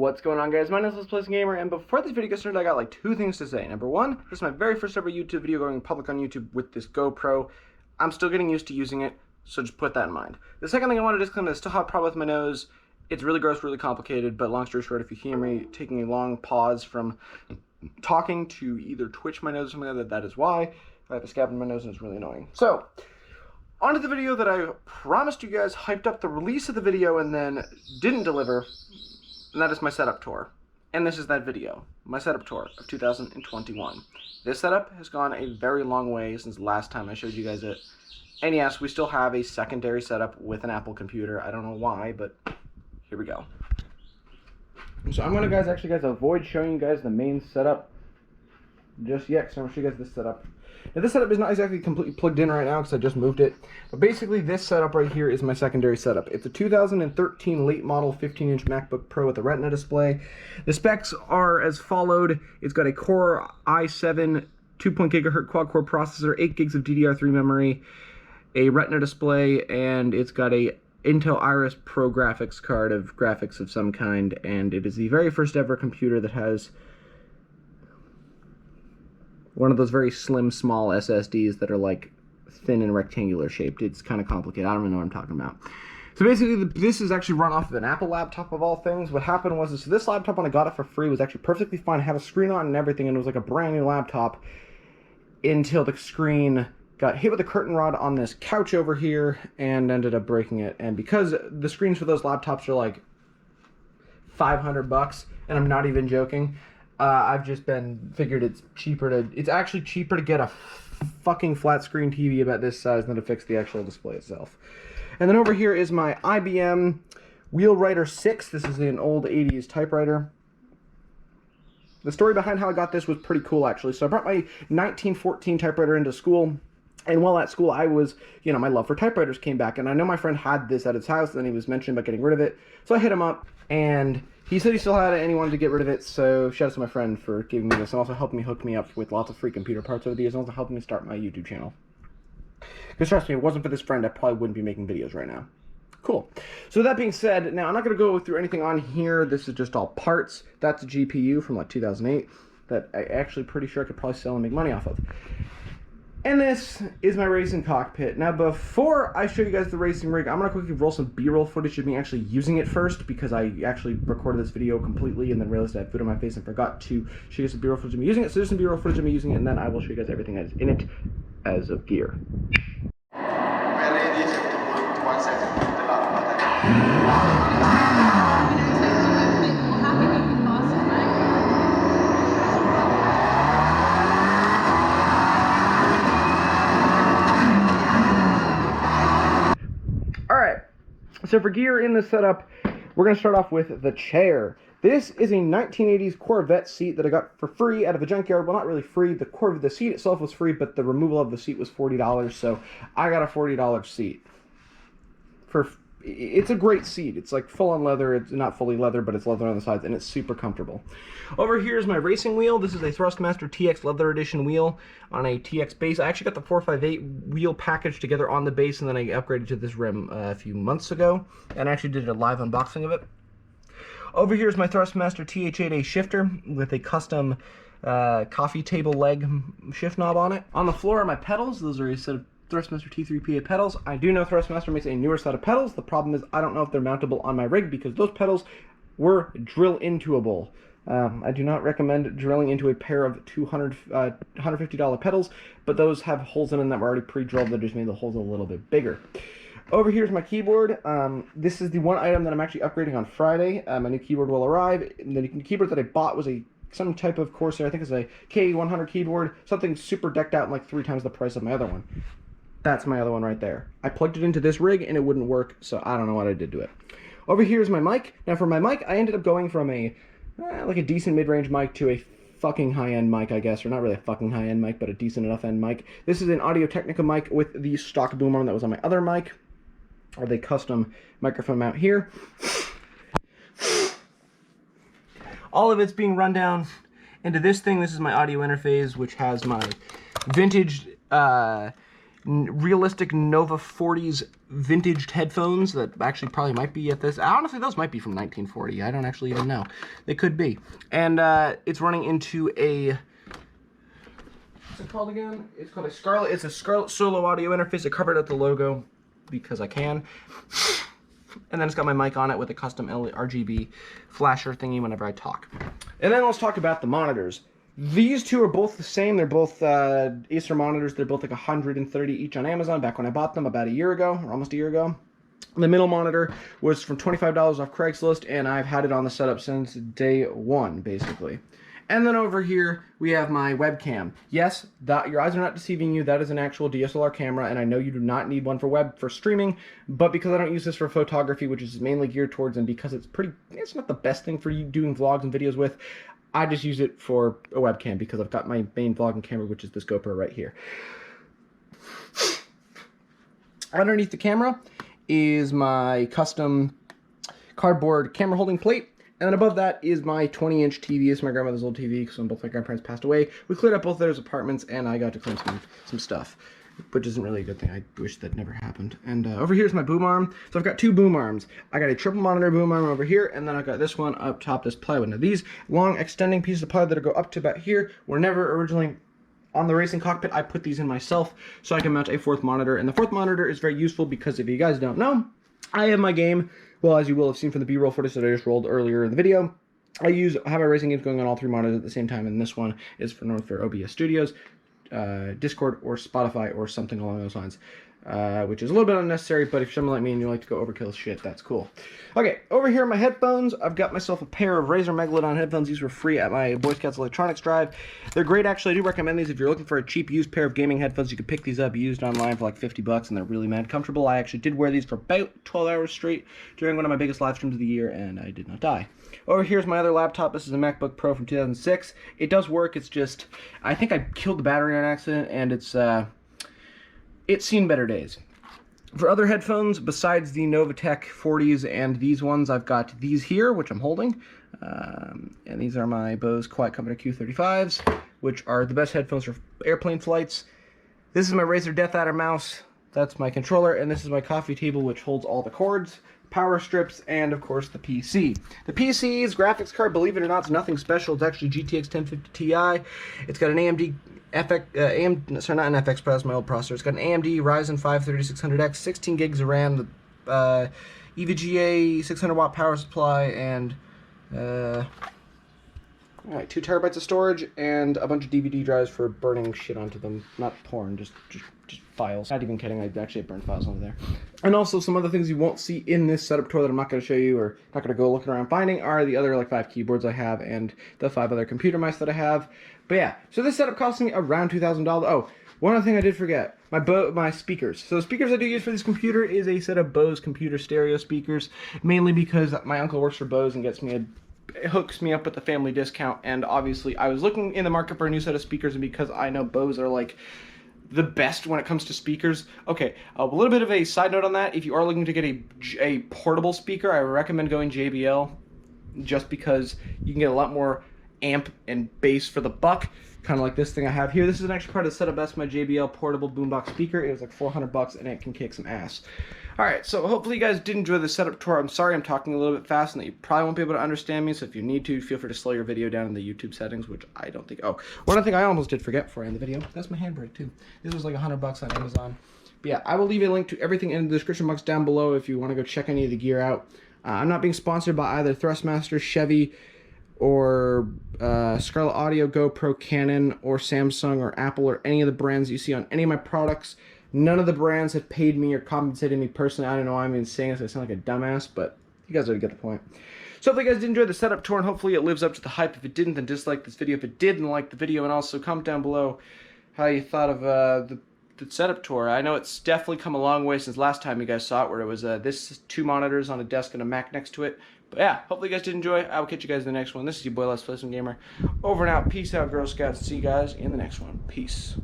What's going on, guys? My name is Let's Play Gamer, and before this video gets started, I got like two things to say. Number one, this is my very first ever YouTube video going public on YouTube with this GoPro. I'm still getting used to using it, so just put that in mind. The second thing I want to disclaim is I still have a problem with my nose. It's really gross, really complicated, but long story short, if you hear me taking a long pause from talking to either twitch my nose or something like that, that is why. I have a scab in my nose and it's really annoying. So, on to the video that I promised you guys, hyped up the release of the video and then didn't deliver. And that is my setup tour. And this is that video, my setup tour of 2021. This setup has gone a very long way since the last time I showed you guys it. And yes, we still have a secondary setup with an Apple computer. I don't know why, but here we go. So I'm going to avoid showing you guys the main setup just yet, because I'm going to show you guys this setup. Now this setup is not exactly completely plugged in right now because I just moved it, but basically this setup right here is my secondary setup. It's a 2013 late model 15-inch MacBook Pro with a Retina display. The specs are as followed. It's got a Core i7 2.0 GHz quad-core processor, 8 gigs of DDR3 memory, a Retina display, and it's got a Intel Iris Pro graphics card of graphics of some kind, and it is the very first ever computer that has one of those very slim, small SSDs that are like thin and rectangular shaped. It's kind of complicated. I don't even know what I'm talking about. So basically, this is actually run off of an Apple laptop of all things. What happened was, so this laptop, when I got it for free, was actually perfectly fine. It had a screen on and everything, and it was like a brand new laptop until the screen got hit with a curtain rod on this couch over here and ended up breaking it. And because the screens for those laptops are like $500, and I'm not even joking, I've just figured it's actually cheaper to get a fucking flat screen TV about this size than to fix the actual display itself. And then over here is my IBM Wheelwriter 6. This is an old 80s typewriter. The story behind how I got this was pretty cool, actually. So I brought my 1914 typewriter into school. And while at school, I was, my love for typewriters came back. And I know my friend had this at his house, and he was mentioning about getting rid of it. So I hit him up, and he said he still had it and he wanted to get rid of it, so shout out to my friend for giving me this and also helping me hook me up with lots of free computer parts over the years and also helping me start my YouTube channel. Because trust me, if it wasn't for this friend, I probably wouldn't be making videos right now. Cool. So that being said, now I'm not going to go through anything on here. This is just all parts. That's a GPU from like 2008 that I actually pretty sure I could probably sell and make money off of. And this is my racing cockpit. Now, before I show you guys the racing rig, I'm going to quickly roll some B-roll footage of me actually using it first, because I actually recorded this video completely and then realized I had food on my face and forgot to show you guys some B-roll footage of me using it. So there's some B-roll footage of me using it, and then I will show you guys everything that is in it as of gear. So for gear in this setup, we're going to start off with the chair. This is a 1980s Corvette seat that I got for free out of a junkyard. Well, not really free. The seat itself was free, but the removal of the seat was $40, so I got a $40 seat. It's a great seat. It's like full-on leather. It's not fully leather, but it's leather on the sides, and it's super comfortable. Over here is my racing wheel. This is a Thrustmaster TX Leather Edition wheel on a TX base. I actually got the 458 wheel package together on the base, and then I upgraded to this rim a few months ago, and I actually did a live unboxing of it. Over here is my Thrustmaster TH8A shifter with a custom coffee table leg shift knob on it. On the floor are my pedals. Those are a set of Thrustmaster T3PA pedals. I do know Thrustmaster makes a newer set of pedals. The problem is I don't know if they're mountable on my rig because those pedals were drill-intoable. I do not recommend drilling into a pair of $150 pedals, but those have holes in them that were already pre-drilled that just made the holes a little bit bigger. Over here is my keyboard. This is the one item that I'm actually upgrading on Friday. My new keyboard will arrive. And the keyboard that I bought was some type of Corsair, I think it's a K100 keyboard, something super decked out and like 3 times the price of my other one. That's my other one right there. I plugged it into this rig and it wouldn't work, so I don't know what I did to it. Over here is my mic. Now for my mic, I ended up going from like a decent mid-range mic to a fucking high-end mic, I guess, or not really a fucking high-end mic, but a decent enough end mic. This is an Audio-Technica mic with the stock boom arm that was on my other mic, or the custom microphone mount here. All of it's being run down into this thing. This is my audio interface, which has my vintage realistic Nova 40s vintage headphones that actually probably might be at this. Honestly, those might be from 1940. I don't actually even know. They could be. And it's running into a... What's it called again? It's called a Scarlett. It's a Scarlett Solo audio interface. I covered up the logo because I can. And then it's got my mic on it with a custom RGB flasher thingy whenever I talk. And then let's talk about the monitors. These two are both the same. They're both Acer monitors. They're both like 130 each on Amazon back when I bought them about a year ago, or almost a year ago. The middle monitor was from $25 off Craigslist, and I've had it on the setup since day one, basically. And then over here, we have my webcam. Yes, your eyes are not deceiving you. That is an actual DSLR camera, and I know you do not need one for streaming, but because I don't use this for photography, which is mainly geared towards, and because it's not the best thing for you doing vlogs and videos with, I just use it for a webcam because I've got my main vlogging camera, which is this GoPro right here. Underneath the camera is my custom cardboard camera holding plate. And then above that is my 20-inch TV. It's my grandmother's old TV because when both my grandparents passed away, we cleared up both of those apartments and I got to clean some stuff, which isn't really a good thing. I wish that never happened. And over here is my boom arm. So I've got two boom arms. I got a triple monitor boom arm over here, and then I've got this one up top, this plywood. Now these long extending pieces of plywood that go up to about here were never originally on the racing cockpit. I put these in myself so I can mount a fourth monitor. And the fourth monitor is very useful because if you guys don't know, I have my game, well, as you will have seen from the B-roll footage that I just rolled earlier in the video, I have my racing games going on all three monitors at the same time, and this one is for Northfair OBS Studios, Discord, or Spotify, or something along those lines, which is a little bit unnecessary, but if you're someone like me and you like to go overkill shit, that's cool. Okay, over here are my headphones. I've got myself a pair of Razer Megalodon headphones. These were free at my Boy Scouts Electronics drive. They're great, actually. I do recommend these. If you're looking for a cheap used pair of gaming headphones, you can pick these up used online for like 50 bucks, and they're really mad comfortable. I actually did wear these for about 12 hours straight during one of my biggest live streams of the year, and I did not die. Over here's my other laptop. This is a MacBook Pro from 2006. It does work. It's just, I think I killed the battery on accident, and it's seen better days. For other headphones, besides the Novatech 40s and these ones, I've got these here, which I'm holding. And these are my Bose Quiet Company Q35s, which are the best headphones for airplane flights. This is my Razer Death Adder mouse. That's my controller. And this is my coffee table, which holds all the cords, power strips, and of course the PC. The PC's graphics card, believe it or not, is nothing special. It's actually GTX 1050 Ti. It's got an AMD not an FX, but that's my old processor. It's got an AMD Ryzen 5 3600X, 16 gigs of RAM, the EVGA 600 watt power supply, and 2 terabytes of storage, and a bunch of DVD drives for burning shit onto them. Not porn, just files. Not even kidding, I actually burned files onto there. And also some other things you won't see in this setup tour that I'm not going to show you, or not going to go looking around finding, are the other like 5 keyboards I have and the 5 other computer mice that I have. But yeah, so this setup cost me around $2,000. Oh, one other thing I did forget, my speakers. So the speakers I do use for this computer is a set of Bose computer stereo speakers, mainly because my uncle works for Bose and it hooks me up with the family discount, and obviously I was looking in the market for a new set of speakers, and because I know Bose are like the best when it comes to speakers. Okay, a little bit of a side note on that, if you are looking to get a portable speaker, I recommend going JBL, just because you can get a lot more amp and bass for the buck, kind of like this thing I have here. This is an extra part of the setup. That's my JBL portable boombox speaker. It was like 400 bucks, and it can kick some ass. Alright, so hopefully you guys did enjoy the setup tour. I'm sorry I'm talking a little bit fast and that you probably won't be able to understand me, so if you need to, feel free to slow your video down in the YouTube settings, which I don't think... Oh, one thing I almost did forget before I end the video, that's my handbrake too. This was like 100 bucks on Amazon. But yeah, I will leave a link to everything in the description box down below if you want to go check any of the gear out. I'm not being sponsored by either Thrustmaster, Chevy, or Scarlett Audio, GoPro, Canon, or Samsung, or Apple, or any of the brands you see on any of my products. None of the brands have paid me or compensated me personally. I don't know why I'm even saying this. I sound like a dumbass, but you guys already get the point. So hopefully you guys did enjoy the setup tour, and hopefully it lives up to the hype. If it didn't, then dislike this video. If it did, then like the video, and also comment down below how you thought of the setup tour. I know it's definitely come a long way since last time you guys saw it, where it was this 2 monitors on a desk and a Mac next to it. But yeah, hopefully you guys did enjoy. I will catch you guys in the next one. This is your boy, Let's Play Some Gamer. Over and out. Peace out, Girl Scouts. See you guys in the next one. Peace.